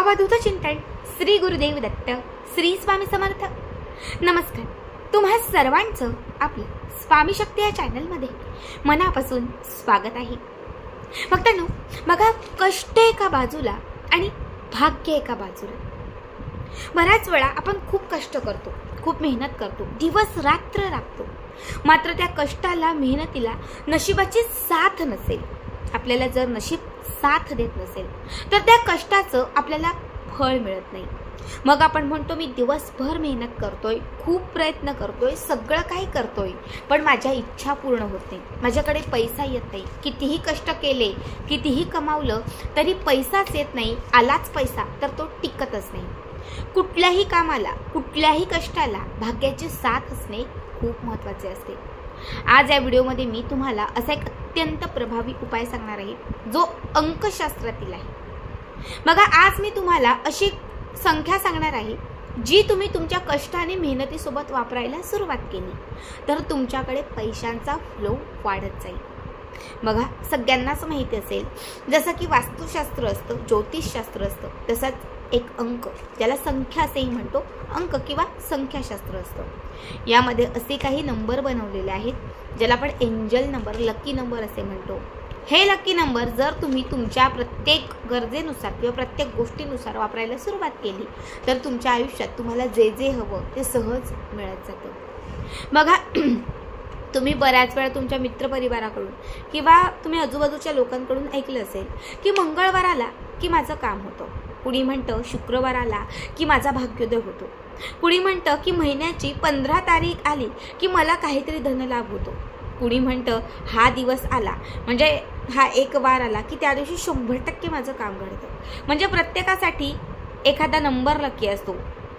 अवधूत चिंतन श्री गुरुदेव दत्त श्री स्वामी समर्थ। नमस्कार, तुम्हा सर्वांचं आपलं स्वामी शक्ती या चॅनलमध्ये मनापासून स्वागत आहे। भक्तांनो, बघा, कष्ट एका बाजूला आणि भाग्य एका बाजूला। बऱ्याच वेळा आपण खूप कष्ट करतो, खूप मेहनत करतो, दिवस रात्र राबतो, मात्र त्या कष्टाला मेहनतीला नशिबाची साथ नसेल, आपल्याला जर नशीब साथ देत नसेल तर त्या कष्टाचं आपल्याला फळ मिळत नाही। मग आपण म्हणतो मी दिवसभर मेहनत करतोय, खूप प्रयत्न करतोय, सगळं काही करतोय, पण माझ्या इच्छा पूर्ण होत नाही, माझ्याकडे पैसा येत नाही, कितीही कष्ट केले, कितीही कमावलं तरी पैसाच येत नाही, आलाच पैसा तर तो टिकतच नाही। कुठल्याही कामाला, कुठल्याही कष्टाला भाग्याची साथ असणे खूप महत्त्वाचे असते। आज या व्हिडिओमध्ये मी तुम्हाला असा एक अत्यंत प्रभावी उपाय सांगणार आहे जो अंकशास्त्रातील आहे। बघा, आज मी तुम्हाला अशी संख्या सांगणार आहे जी तुम्ही तुमच्या कष्टाने मेहनतीसोबत वापरायला सुरुवात केली तर तुमच्याकडे पैशांचा फ्लो वाढत जाईल। बघा, सगळ्यांनाच माहिती असेल, जसं की वास्तुशास्त्र असतं, ज्योतिषशास्त्र असतं, तसंच एक अंक, ज्याला संख्या असेही म्हणतो, अंक किंवा संख्याशास्त्र असतं। यामध्ये असे काही नंबर बनवलेले आहेत ज्याला आपण एंजल नंबर, लकी नंबर असे म्हणतो। हे लकी नंबर जर तुम्ही तुमच्या प्रत्येक गरजेनुसार किंवा प्रत्येक गोष्टीनुसार वापरायला सुरुवात केली तर तुमच्या आयुष्यात तुम्हाला जे जे हवं ते सहज मिळत जातं। बघा, तुम्ही बऱ्याच वेळा तुमच्या मित्रपरिवाराकडून किंवा तुम्ही आजूबाजूच्या लोकांकडून ऐकलं असेल की मंगळवार आला की माझं काम होतं, कुणी म्हणतं शुक्रवार आला की माझा भाग्योदय होतो, कुणी म्हणतं की महिन्याची 15 तारीख आली की मला काहीतरी धनलाभ होतो, कुणी म्हणतं हा दिवस आला म्हणजे हा एक वार आला की त्या दिवशी 100% माझं काम घडतं। म्हणजे प्रत्येकासाठी एखादा नंबर लकी असतो,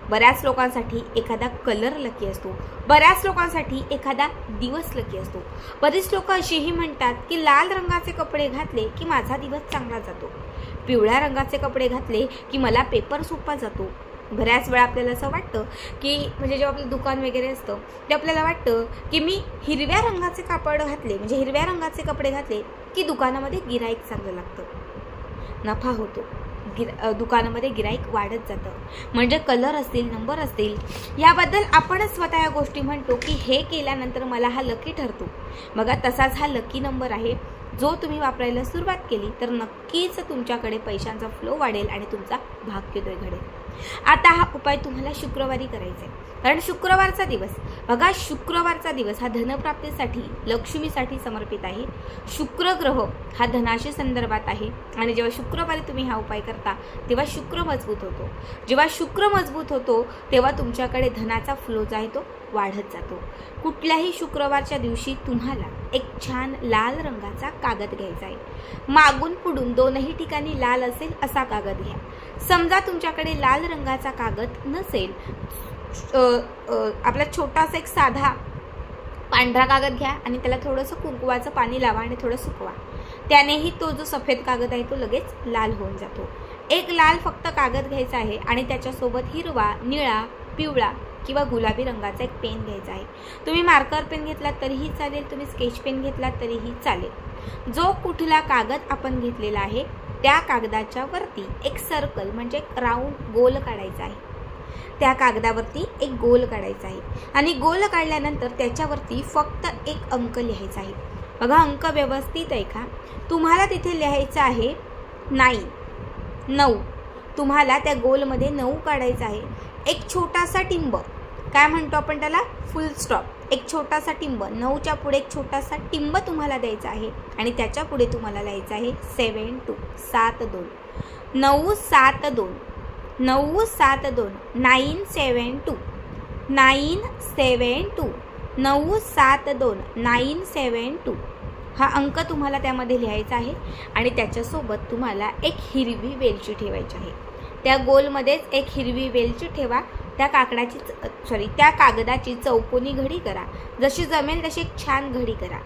बऱ्याच लोकांसाठी एखादा कलर लकी असतो, बऱ्याच लोकांसाठी एखादा दिवस लकी असतो। बरीच लोक अशीही म्हणतात की लाल रंगाचे कपडे घातले की माझा दिवस चांगला जातो, पिवळ्या रंगाचे कपडे घातले की मला पेपर सोपा जातो। बऱ्याच वेळा आपल्याला असं वाटतं की म्हणजे जेव्हा आपलं दुकान वगैरे असतं ते आपल्याला वाटतं की मी हिरव्या रंगाचे कापड घातले, म्हणजे हिरव्या रंगाचे कपडे घातले की दुकानामध्ये गिराईक चांगलं लागतं, नफा होतो, दुकानामध्ये गिराईक वाढत जातं। म्हणजे कलर असतील, नंबर असतील, याबद्दल आपणच स्वतः या गोष्टी म्हणतो की हे केल्यानंतर मला हा लकी ठरतो। बघा, तसाच हा लकी नंबर आहे जो तुम्ही वापरायला सुरुवात केली तर नक्कीच तुमच्याकडे पैशांचा फ्लो वाढेल आणि तुमचा भाग्योदय घडेल। आता हा उपाय तुम्हाला शुक्रवारी करायचा आहे, कारण शुक्रवारचा दिवस, बघा, शुक्रवारचा दिवस हा धनप्राप्तीसाठी, लक्ष्मीसाठी समर्पित आहे। शुक्र ग्रह हा धनाशी संदर्भात आहे आणि जेव्हा शुक्रवारी तुम्ही हा उपाय करता तेव्हा शुक्र मजबूत होतो। जेव्हा शुक्र मजबूत होतो तेव्हा तुमच्याकडे धनाचा फ्लो जो आहे तो वाढत जातो। कुठल्याही शुक्रवारच्या दिवशी तुम्हाला एक छान लाल रंगाचा कागद घ्यायचा आहे, मागून पुढून दोनही ठिकाणी लाल असेल असा कागद घ्या। समजा तुमच्याकडे लाल रंगाचा कागद नसेल, आपला छोटासा एक साधा पांढरा कागद घ्या आणि त्याला थोडंसं कुंकवाचं पाणी लावा आणि थोडं सुकवा, त्यानेही तो जो सफेद कागद आहे तो लगेच लाल होऊन जातो। एक लाल फक्त कागद घ्यायचा आहे आणि त्याच्यासोबत हिरवा, निळा, पिवळा किंवा गुलाबी रंगाचा एक पेन घ्यायचा आहे। तुम्ही मार्कर पेन घेतलात तरीही चालेल, तुम्ही स्केच पेन घेतलात तरीही चालेल। जो कुठला कागद आपण घेतलेला आहे त्या कागदाच्या वरती एक सर्कल म्हणजे एक राऊंड गोल काढायचा आहे, त्या कागदावरती एक गोल काढायचा आहे आणि गोल काढल्यानंतर त्याच्यावरती फक्त एक अंक लिहायचा आहे। बघा, अंक व्यवस्थित आहे का? तुम्हाला तिथे लिहायचं आहे 9, तुम्हाला त्या गोलमध्ये 9 काढायचा आहे। एक छोटासा टिंब, काय म्हणतो आपण त्याला, फुल स्टॉप, एक छोटासा टिंब, 9च्या पुढे एक छोटासा टिंब तुम्हाला द्यायचा आहे आणि त्याच्या पुढे तुम्हाला लिहायचं आहे 72, 72, 972, 972, 972, 972, 972, 972 हा अंक तुम्हाला त्यामध्ये लिहायचा आहे आणि त्याच्यासोबत तुम्हाला एक हिरवी वेलची ठेवायची आहे। त्या गोलमध्येच एक हिरवी वेलची ठेवा, त्या त्या कागदाची चौकोनी घडी करा, जशी जमेल तशी एक छान घडी करा,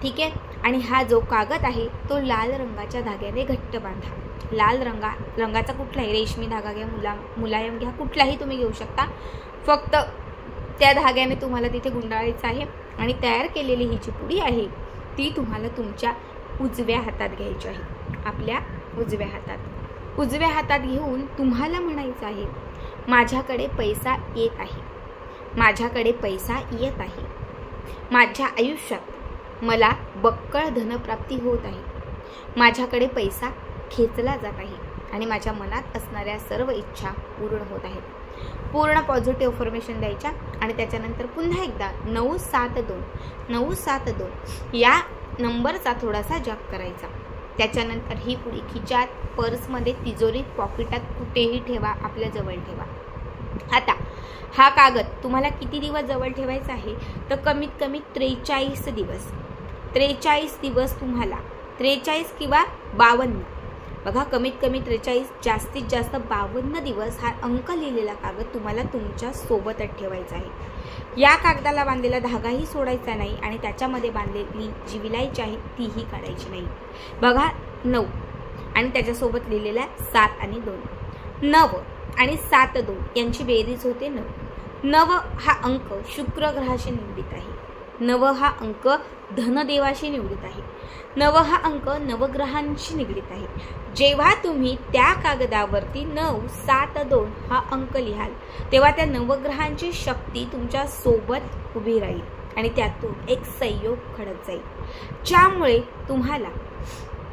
ठीक आहे। आणि हा जो कागद आहे तो लाल रंगाच्या धाग्याने घट्ट बांधा। लाल रंगाचा कुठलाही, रेशमी धागा घ्या, मुलायम घ्या, कुठलाही तुम्ही घेऊ शकता, फक्त त्या धाग्याने तुम्हाला तिथे गुंडाळायचं आहे आणि तयार केलेली ही जी पुडी आहे ती तुम्हाला तुमच्या उजव्या हातात घ्यायची आहे, आपल्या उजव्या हातात। उजव्या हातात घेऊन तुम्हाला म्हणायचं आहे, माझ्याकडे पैसा येत आहे, माझ्याकडे पैसा येत आहे, माझ्या आयुष्यात मला बक्कळ धनप्राप्ती होत आहे, माझ्याकडे पैसा खेचला जात आहे आणि माझ्या मनात असणाऱ्या सर्व इच्छा पूर्ण होत आहेत. पूर्ण पॉझिटिव्ह अफर्मेशन द्यायच्या आणि त्याच्यानंतर पुन्हा एकदा 972 या नंबरचा थोडासा जप करायचा. त्याच्यानंतर ही पुडी खिचात, पर्समध्ये, तिजोरीत, पॉकेटात कुठेही ठेवा, आपल्या जवळ ठेवा. आता हा कागद तुम्हाला किती दिवस जवळ ठेवायचा आहे तर कमीत कमी 43 दिवस तुम्हाला 43 किंवा 52 बघा, कमीत कमी 43, जास्तीत जास्त 52 दिवस हा अंक लिहिलेला कागद तुम्हाला तुमच्या सोबतच ठेवायचा आहे. या कागदाला बांधलेला धागाही सोडायचा नाही आणि त्याच्यामध्ये बांधलेली जी विलायची आहे तीही काढायची नाही. बघा 9 आणि त्याच्यासोबत लिहिलेला 7 आणि 2, 9 आणि 7 2 यांची बेरीज होते 9. 9 हा अंक शुक्र ग्रहाशी निगडीत आहे. 9 हा अंक धनदेवाशी निगडीत आहे. 9 हा अंक नवग्रहांशी निगडीत आहे. जेव्हा तुम्ही त्या कागदावरती 9 7 2 हा अंक लिहाल तेव्हा त्या नवग्रहांची शक्ती तुमच्या सोबत उभी राहील आणि त्यातून एक संयोग घडत जाईल, ज्यामुळे तुम्हाला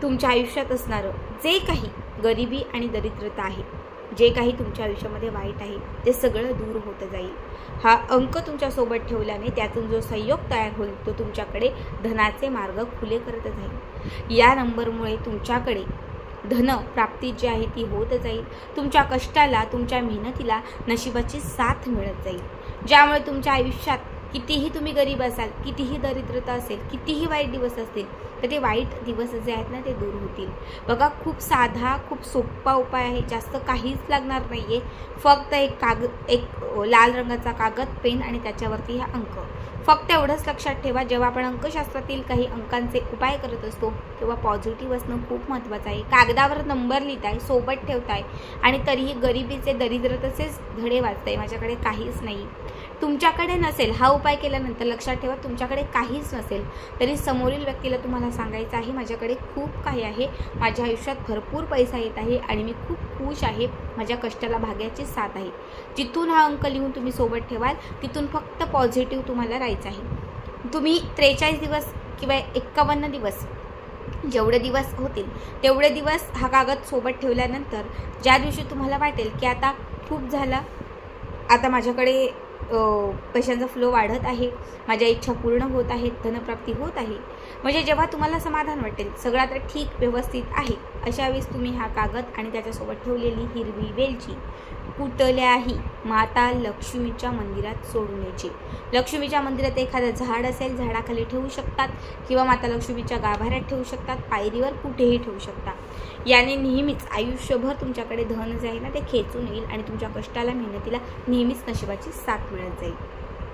तुमच्या आयुष्यात असणारं जे काही गरिबी आणि दरिद्रता आहे, जे काही तुमच्या आयुष्यामध्ये वाईट आहे ते सगळं दूर होत जाईल. हा अंक तुमच्यासोबत ठेवल्याने त्यातून जो संयोग तयार होईल तो तुमच्याकडे धनाचे मार्ग खुले करत जाईल. या नंबरमुळे तुमच्याकडे धन प्राप्ती जी आहे ती होत जाईल. तुमच्या कष्टाला, तुमच्या मेहनतीला नशिबाची साथ मिळत जाईल, ज्यामुळे तुमच्या आयुष्यात कितीही तुम्ही गरीब असाल, कितीही दरिद्रता असेल, कितीही वाईट दिवस असतील तर ते वाईट दिवस जे आहेत ना ते दूर होतील. बघा, खूप साधा, खूप सोपा उपाय आहे. जास्त काहीच लागणार नाही आहे. फक्त एक लाल रंगाचा कागद, पेन आणि त्याच्यावरती हा अंक. फक्त एवढंच लक्षात ठेवा, जेव्हा आपण अंकशास्त्रातील काही अंकांचे उपाय करत असतो तेव्हा पॉझिटिव्ह असणं खूप महत्त्वाचं आहे. कागदावर नंबर लिहिताय, सोबत ठेवताय आणि तरीही गरिबीचे, दरिद्रतेचेच धडे वाचताय, माझ्याकडे काहीच नाही. तुमच्याकडे नसेल, हा उपाय केल्यानंतर लक्षात ठेवा तुमच्याकडे काहीच नसेल तरी समोरील व्यक्तीला तुम्हाला सांगायचं आहे, माझ्याकडे खूप काही आहे, माझ्या आयुष्यात भरपूर पैसा येत आहे आणि मी खूप खुश आहे, माझ्या कष्टाला भाग्याची साथ आहे. जिथून हा अंक लिहून तुम्ही सोबत ठेवाल तिथून फक्त पॉझिटिव्ह तुम्हाला राहायचं आहे. तुम्ही 43 दिवस किंवा 51 दिवस जेवढे दिवस होतील तेवढे दिवस हा कागद सोबत ठेवल्यानंतर ज्या दिवशी तुम्हाला वाटेल की आता खूप झालं, आता माझ्याकडे पैशांचा फ्लो वाढत आहे, माझ्या इच्छा पूर्ण होत आहेत, धनप्राप्ती होत आहे, म्हणजे जेव्हा तुम्हाला समाधान वाटेल, सगळं आता ठीक व्यवस्थित आहे, अशा वेळेस तुम्ही हा कागद आणि त्याच्यासोबत ठेवलेली हिरवी वेलची कुठल्याही माता लक्ष्मीच्या मंदिरात सोडून यायची. लक्ष्मीच्या मंदिरात एखादं झाड असेल, झाडाखाली ठेवू शकतात किंवा माता लक्ष्मीच्या गाभाऱ्यात ठेवू शकतात, पायरीवर कुठेही ठेवू शकता. याने नेहमीच आयुष्यभर तुमच्याकडे धन जे आहे ना ते खेचून येईल आणि तुमच्या कष्टाला, मेहनतीला नेहमीच नशिबाची साथ मिळत जाईल.